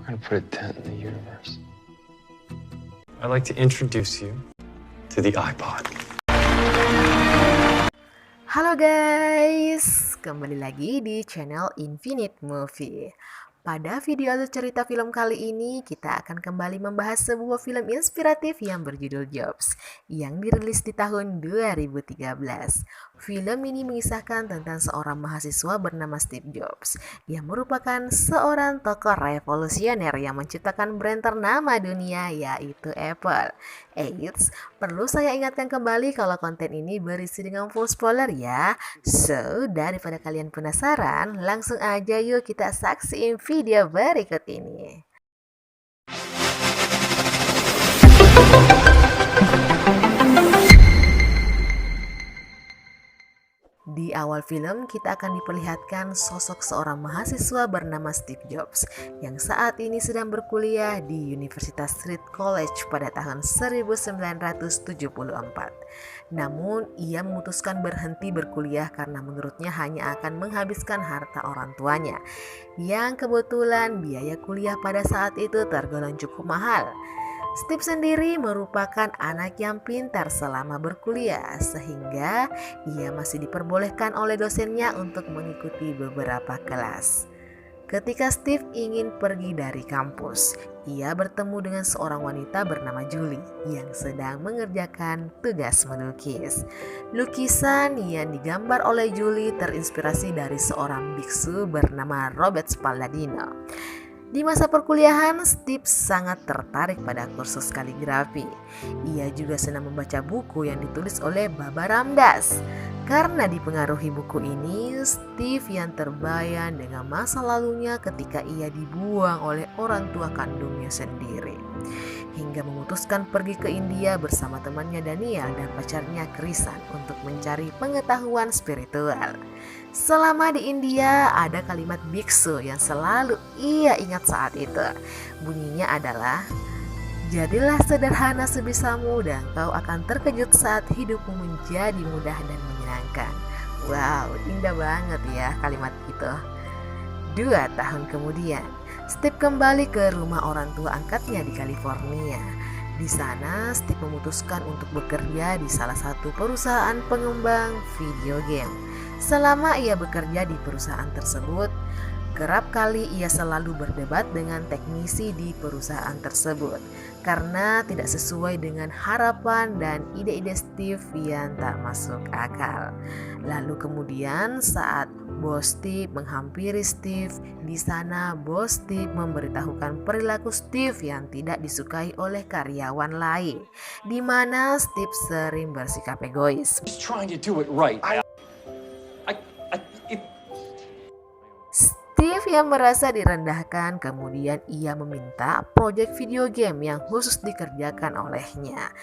I'm gonna put a dent in the universe. I'd like to introduce you to the iPod. Halo guys, kembali lagi di channel Infinite Movie. Pada video cerita film kali ini, kita akan kembali membahas sebuah film inspiratif yang berjudul Jobs, yang dirilis di tahun 2013. Film ini mengisahkan tentang seorang mahasiswa bernama Steve Jobs, yang merupakan seorang tokoh revolusioner yang menciptakan brand ternama dunia, yaitu Apple. Eits, perlu saya ingatkan kembali kalau konten ini berisi dengan full spoiler ya. So, daripada kalian penasaran, langsung aja yuk kita saksiin video berikut ini. Di awal film, kita akan diperlihatkan sosok seorang mahasiswa bernama Steve Jobs yang saat ini sedang berkuliah di Universitas Reed College pada tahun 1974. Namun, ia memutuskan berhenti berkuliah karena menurutnya hanya akan menghabiskan harta orang tuanya, yang kebetulan biaya kuliah pada saat itu tergolong cukup mahal. Steve sendiri merupakan anak yang pintar selama berkuliah, sehingga ia masih diperbolehkan oleh dosennya untuk mengikuti beberapa kelas. Ketika Steve ingin pergi dari kampus, ia bertemu dengan seorang wanita bernama Julie yang sedang mengerjakan tugas melukis. Lukisan yang digambar oleh Julie terinspirasi dari seorang biksu bernama Robert Palladino. Di masa perkuliahan, Steve sangat tertarik pada kursus kaligrafi. Ia juga senang membaca buku yang ditulis oleh Baba Ramdas. Karena dipengaruhi buku ini, Steve yang terbayang dengan masa lalunya ketika ia dibuang oleh orang tua kandungnya sendiri. Hingga memutuskan pergi ke India bersama temannya Daniel dan pacarnya Krisan untuk mencari pengetahuan spiritual. Selama di India, ada kalimat biksu yang selalu ia ingat saat itu. Bunyinya adalah, "Jadilah sederhana sebisamu dan kau akan terkejut saat hidupmu menjadi mudah dan menyenangkan." Wow, indah banget ya kalimat itu. 2 tahun kemudian, Steve kembali ke rumah orang tua angkatnya di California. Di sana, Steve memutuskan untuk bekerja di salah satu perusahaan pengembang video game. Selama ia bekerja di perusahaan tersebut, kerap kali ia selalu berdebat dengan teknisi di perusahaan tersebut karena tidak sesuai dengan harapan dan ide-ide Steve yang tak masuk akal. Lalu kemudian saat bos Steve menghampiri Steve, di sana bos Steve memberitahukan perilaku Steve yang tidak disukai oleh karyawan lain, di mana Steve sering bersikap egois. Just trying to do it right. Steve yang merasa direndahkan, kemudian ia meminta proyek video game yang khusus dikerjakan olehnya.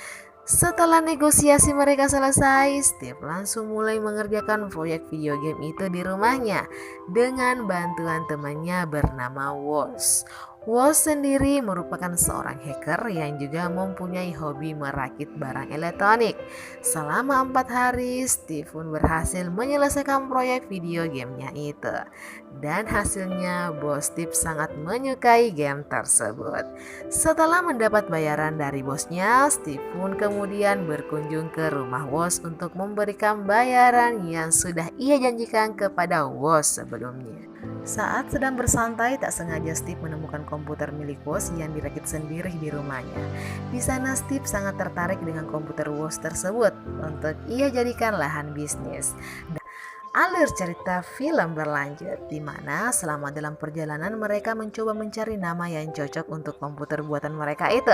Setelah negosiasi mereka selesai, Steve langsung mulai mengerjakan proyek video game itu di rumahnya dengan bantuan temannya bernama Woz. Woz sendiri merupakan seorang hacker yang juga mempunyai hobi merakit barang elektronik. Selama 4 hari, Steve pun berhasil menyelesaikan proyek video gamenya itu. Dan hasilnya, bos Steve sangat menyukai game tersebut. Setelah mendapat bayaran dari bosnya, Steve pun kemudian berkunjung ke rumah Woz untuk memberikan bayaran yang sudah ia janjikan kepada Woz sebelumnya. Saat sedang bersantai, tak sengaja Steve menemukan komputer milik Woz yang dirakit sendiri di rumahnya. Di sana Steve sangat tertarik dengan komputer Woz tersebut untuk ia jadikan lahan bisnis. Alur cerita film berlanjut, di mana selama dalam perjalanan mereka mencoba mencari nama yang cocok untuk komputer buatan mereka itu.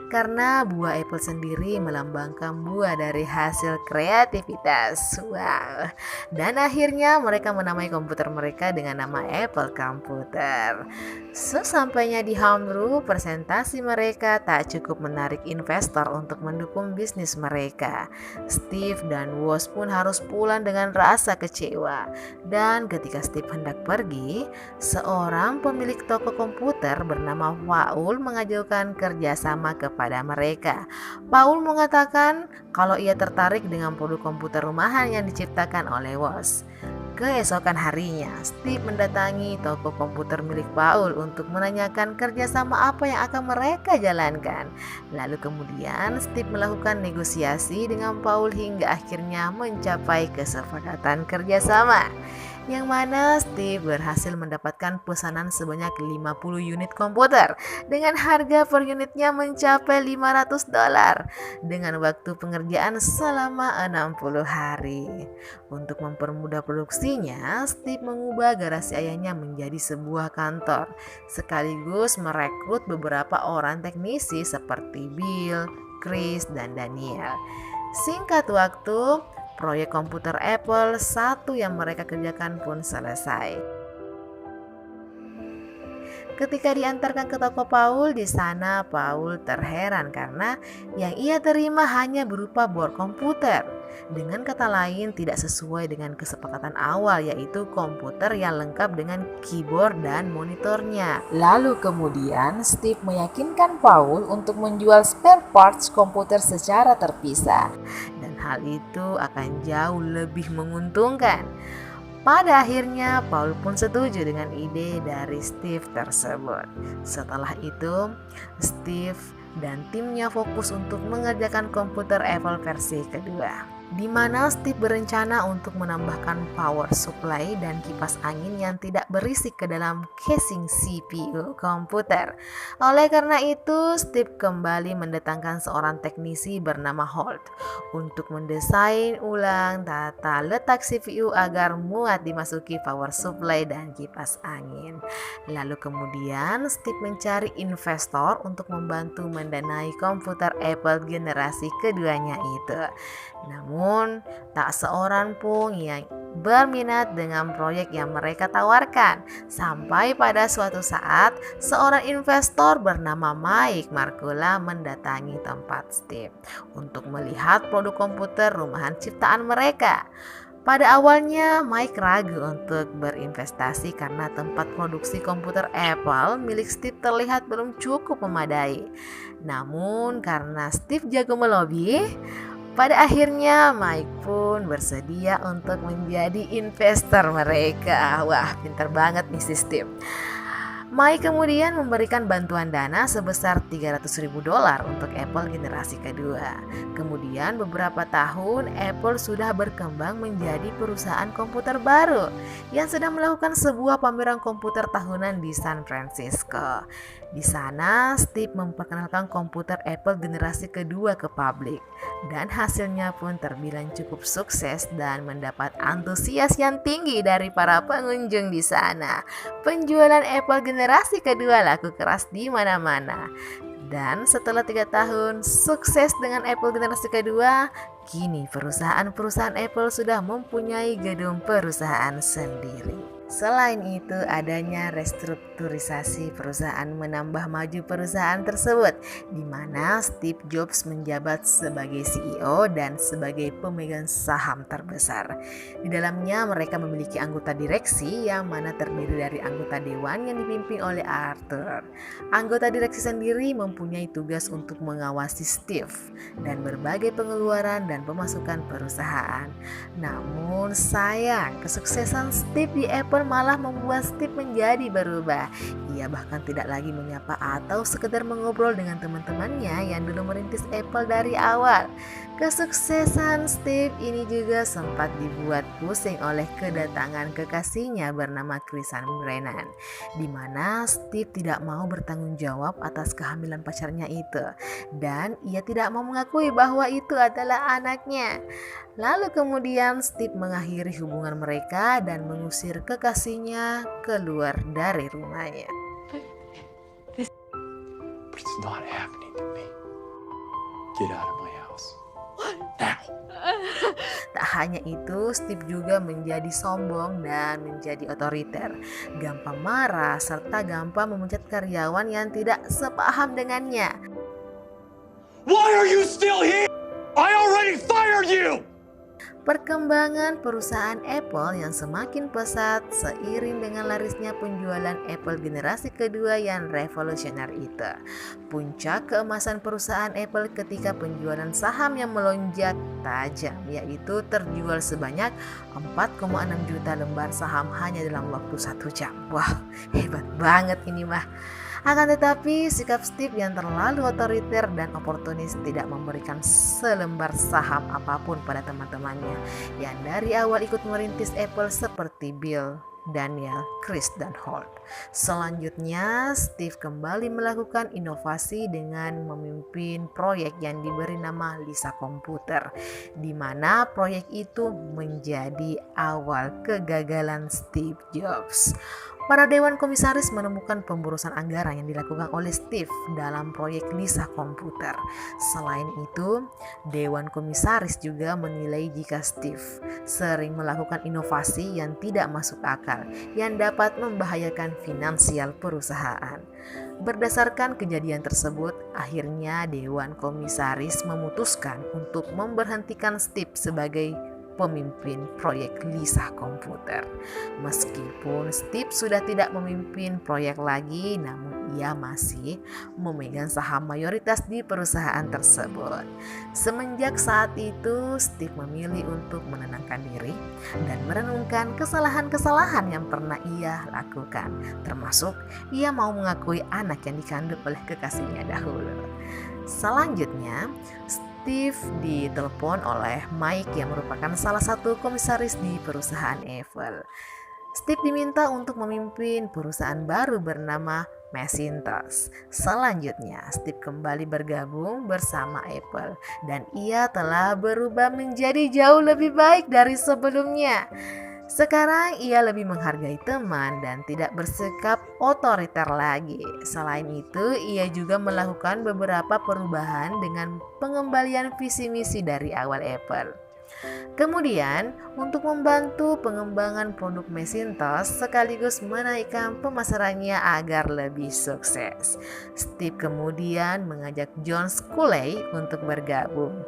Karena buah apple sendiri melambangkan buah dari hasil kreativitas. Wow. Dan akhirnya mereka menamai komputer mereka dengan nama Apple Computer. Sesampainya di Hamru, presentasi mereka tak cukup menarik investor untuk mendukung bisnis mereka. Steve dan Woz pun harus pulang dengan rasa kecewa. Dan ketika Steve hendak pergi, seorang pemilik toko komputer bernama Paul mengajukan kerjasama kepada mereka. Paul mengatakan kalau ia tertarik dengan produk komputer rumahan yang diciptakan oleh Woz. Keesokan harinya, Steve mendatangi toko komputer milik Paul untuk menanyakan kerjasama apa yang akan mereka jalankan. Lalu kemudian Steve melakukan negosiasi dengan Paul hingga akhirnya mencapai kesepakatan kerjasama, yang mana Steve berhasil mendapatkan pesanan sebanyak 50 unit komputer dengan harga per unitnya mencapai $500 dengan waktu pengerjaan selama 60 hari. Untuk mempermudah produksinya, Steve mengubah garasi ayahnya menjadi sebuah kantor, sekaligus merekrut beberapa orang teknisi seperti Bill, Chris, dan Daniel. Singkat waktu, proyek komputer Apple satu yang mereka kerjakan pun selesai. Ketika diantarkan ke toko Paul, di sana Paul terheran karena yang ia terima hanya berupa board komputer. Dengan kata lain, tidak sesuai dengan kesepakatan awal, yaitu komputer yang lengkap dengan keyboard dan monitornya. Lalu kemudian Steve meyakinkan Paul untuk menjual spare parts komputer secara terpisah, dan hal itu akan jauh lebih menguntungkan. Pada akhirnya Paul pun setuju dengan ide dari Steve tersebut. Setelah itu, Steve dan timnya fokus untuk mengerjakan komputer Apple versi kedua, di mana Steve berencana untuk menambahkan power supply dan kipas angin yang tidak berisik ke dalam casing CPU komputer. Oleh karena itu, Steve kembali mendatangkan seorang teknisi bernama Holt untuk mendesain ulang tata letak CPU agar muat dimasuki power supply dan kipas angin. Lalu kemudian Steve mencari investor untuk membantu mendanai komputer Apple generasi keduanya itu. Namun, tak seorang pun yang berminat dengan proyek yang mereka tawarkan. Sampai pada suatu saat, seorang investor bernama Mike Markula mendatangi tempat Steve untuk melihat produk komputer rumahan ciptaan mereka. Pada awalnya, Mike ragu untuk berinvestasi karena tempat produksi komputer Apple milik Steve terlihat belum cukup memadai. Namun, karena Steve jago melobi, pada akhirnya Mike pun bersedia untuk menjadi investor mereka. Wah, pintar banget nih si Steve. Mike kemudian memberikan bantuan dana sebesar $300.000 untuk Apple generasi kedua. Kemudian beberapa tahun Apple sudah berkembang menjadi perusahaan komputer baru yang sedang melakukan sebuah pameran komputer tahunan di San Francisco. Di sana Steve memperkenalkan komputer Apple generasi kedua ke publik, dan hasilnya pun terbilang cukup sukses dan mendapat antusias yang tinggi dari para pengunjung di sana. Penjualan Apple generasi kedua laku keras di mana-mana. Dan setelah 3 tahun sukses dengan Apple generasi kedua, kini perusahaan-perusahaan Apple sudah mempunyai gedung perusahaan sendiri. Selain itu, adanya restrukturisasi perusahaan menambah maju perusahaan tersebut, di mana Steve Jobs menjabat sebagai CEO dan sebagai pemegang saham terbesar. Di dalamnya mereka memiliki anggota direksi yang mana terdiri dari anggota dewan yang dipimpin oleh Arthur. Anggota direksi sendiri mempunyai tugas untuk mengawasi Steve dan berbagai pengeluaran dan pemasukan perusahaan. Namun sayang, kesuksesan Steve di Apple malah membuat Steve menjadi berubah. Ia bahkan tidak lagi menyapa atau sekedar mengobrol dengan teman-temannya yang dulu merintis Apple dari awal. Kesuksesan Steve ini juga sempat dibuat pusing oleh kedatangan kekasihnya bernama Christian Brennan, di mana Steve tidak mau bertanggung jawab atas kehamilan pacarnya itu, dan ia tidak mau mengakui bahwa itu adalah anaknya. Lalu kemudian Steve mengakhiri hubungan mereka dan mengusir kekasihnya keluar dari rumahnya. But it's not happening to me. Get out of my house. Now. Tak hanya itu, Steve juga menjadi sombong dan menjadi otoriter, gampang marah, serta gampang memecat karyawan yang tidak sepaham dengannya. Why are you still here? I already fired you! Perkembangan perusahaan Apple yang semakin pesat seiring dengan larisnya penjualan Apple generasi kedua yang revolusioner itu. Puncak keemasan perusahaan Apple ketika penjualan saham yang melonjak tajam, yaitu terjual sebanyak 4,6 juta lembar saham hanya dalam waktu 1 jam. Wah, hebat banget ini mah. Akan tetapi, sikap Steve yang terlalu otoriter dan oportunis tidak memberikan selembar saham apapun pada teman-temannya yang dari awal ikut merintis Apple seperti Bill, Daniel, Chris, dan Holt. Selanjutnya, Steve kembali melakukan inovasi dengan memimpin proyek yang diberi nama Lisa Komputer, di mana proyek itu menjadi awal kegagalan Steve Jobs. Para dewan komisaris menemukan pemborosan anggaran yang dilakukan oleh Steve dalam proyek Lisa Komputer. Selain itu, dewan komisaris juga menilai jika Steve sering melakukan inovasi yang tidak masuk akal yang dapat membahayakan finansial perusahaan. Berdasarkan kejadian tersebut, akhirnya dewan komisaris memutuskan untuk memberhentikan Steve sebagai pemimpin proyek Lisa Komputer. Meskipun Steve sudah tidak memimpin proyek lagi, namun ia masih memegang saham mayoritas di perusahaan tersebut. Semenjak saat itu, Steve memilih untuk menenangkan diri dan merenungkan kesalahan-kesalahan yang pernah ia lakukan, termasuk ia mau mengakui anak yang dikandung oleh kekasihnya dahulu. Selanjutnya, Steve ditelepon oleh Mike yang merupakan salah satu komisaris di perusahaan Apple. Steve diminta untuk memimpin perusahaan baru bernama Macintosh. Selanjutnya, Steve kembali bergabung bersama Apple dan ia telah berubah menjadi jauh lebih baik dari sebelumnya. Sekarang ia lebih menghargai teman dan tidak bersikap otoriter lagi. Selain itu, ia juga melakukan beberapa perubahan dengan pengembalian visi misi dari awal Apple. Kemudian, untuk membantu pengembangan produk Macintosh sekaligus menaikkan pemasarannya agar lebih sukses, Steve kemudian mengajak John Sculley untuk bergabung.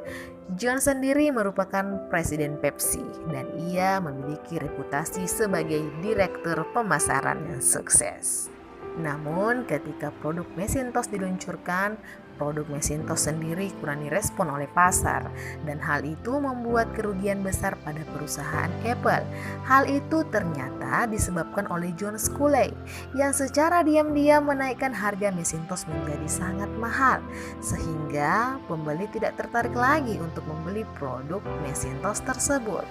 John sendiri merupakan presiden Pepsi dan ia memiliki reputasi sebagai direktur pemasaran yang sukses. Namun ketika produk Macintosh diluncurkan, produk Macintosh sendiri kurang direspon oleh pasar dan hal itu membuat kerugian besar pada perusahaan Apple. Hal itu ternyata disebabkan oleh John Sculley yang secara diam-diam menaikkan harga Macintosh menjadi sangat mahal sehingga pembeli tidak tertarik lagi untuk membeli produk Macintosh tersebut.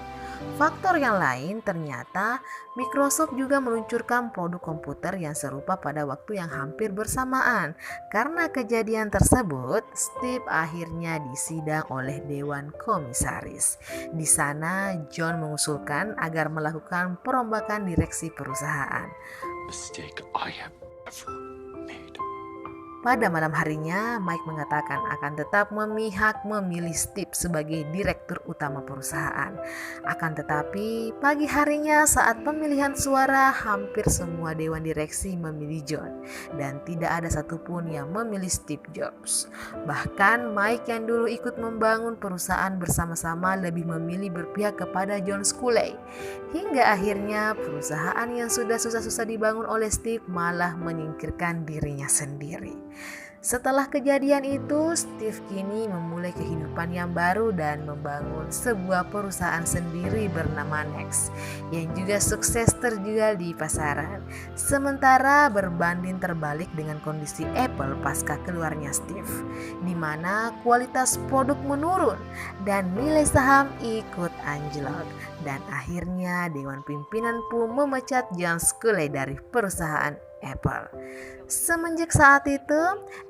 Faktor yang lain ternyata Microsoft juga meluncurkan produk komputer yang serupa pada waktu yang hampir bersamaan. Karena kejadian tersebut, Steve akhirnya disidang oleh dewan komisaris. Di sana, John mengusulkan agar melakukan perombakan direksi perusahaan. Mistake I have ever made. Pada malam harinya, Mike mengatakan akan tetap memilih Steve sebagai direktur utama perusahaan. Akan tetapi, pagi harinya saat pemilihan suara, hampir semua dewan direksi memilih John dan tidak ada satupun yang memilih Steve Jobs. Bahkan Mike yang dulu ikut membangun perusahaan bersama-sama lebih memilih berpihak kepada John Sculley. Hingga akhirnya perusahaan yang sudah susah-susah dibangun oleh Steve malah menyingkirkan dirinya sendiri. Setelah kejadian itu, Steve kini memulai kehidupan yang baru dan membangun sebuah perusahaan sendiri bernama Next yang juga sukses terjual di pasaran. Sementara berbanding terbalik dengan kondisi Apple pasca keluarnya Steve, di mana kualitas produk menurun dan nilai saham ikut anjlok. Dan akhirnya Dewan Pimpinan pun memecat John Sculley dari perusahaan Apple. Semenjak saat itu,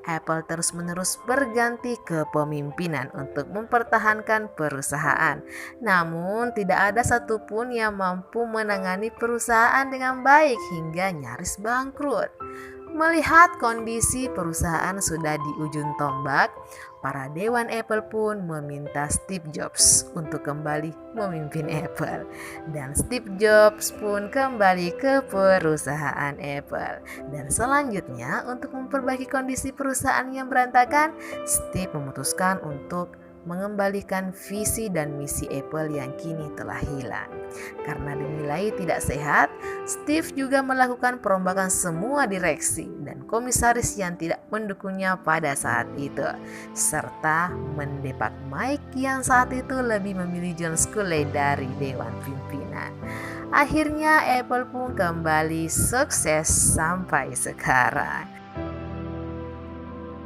Apple terus-menerus berganti kepemimpinan untuk mempertahankan perusahaan. Namun, tidak ada satupun yang mampu menangani perusahaan dengan baik hingga nyaris bangkrut. Melihat kondisi perusahaan sudah di ujung tombak, para dewan Apple pun meminta Steve Jobs untuk kembali memimpin Apple. Dan Steve Jobs pun kembali ke perusahaan Apple. Dan selanjutnya, untuk memperbaiki kondisi perusahaan yang berantakan, Steve memutuskan untuk mengembalikan visi dan misi Apple yang kini telah hilang. Karena dinilai tidak sehat, Steve juga melakukan perombakan semua direksi dan komisaris yang tidak mendukungnya pada saat itu, serta mendepak Mike yang saat itu lebih memilih John Sculley dari Dewan Pimpinan. Akhirnya Apple pun kembali sukses sampai sekarang.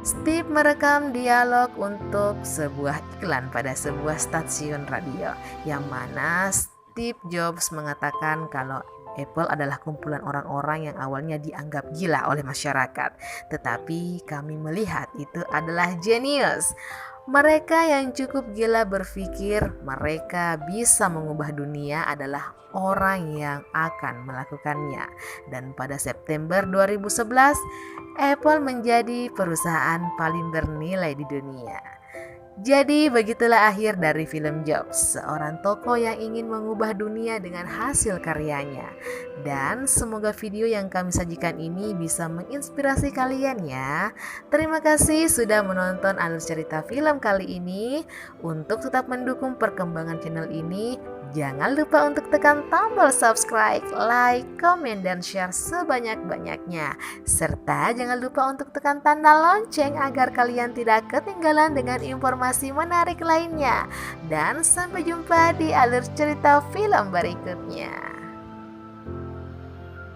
Steve merekam dialog untuk sebuah iklan pada sebuah stasiun radio, yang mana Steve Jobs mengatakan kalau Apple adalah kumpulan orang-orang yang awalnya dianggap gila oleh masyarakat, tetapi kami melihat itu adalah jenius. Mereka yang cukup gila berpikir mereka bisa mengubah dunia adalah orang yang akan melakukannya. Dan pada September 2011, Apple menjadi perusahaan paling bernilai di dunia. Jadi begitulah akhir dari film Jobs, seorang tokoh yang ingin mengubah dunia dengan hasil karyanya. Dan semoga video yang kami sajikan ini bisa menginspirasi kalian ya. Terima kasih sudah menonton alur cerita film kali ini. Untuk tetap mendukung perkembangan channel ini, jangan lupa untuk tekan tombol subscribe, like, komen, dan share sebanyak-banyaknya. Serta jangan lupa untuk tekan tanda lonceng agar kalian tidak ketinggalan dengan informasi menarik lainnya. Dan sampai jumpa di alur cerita film berikutnya.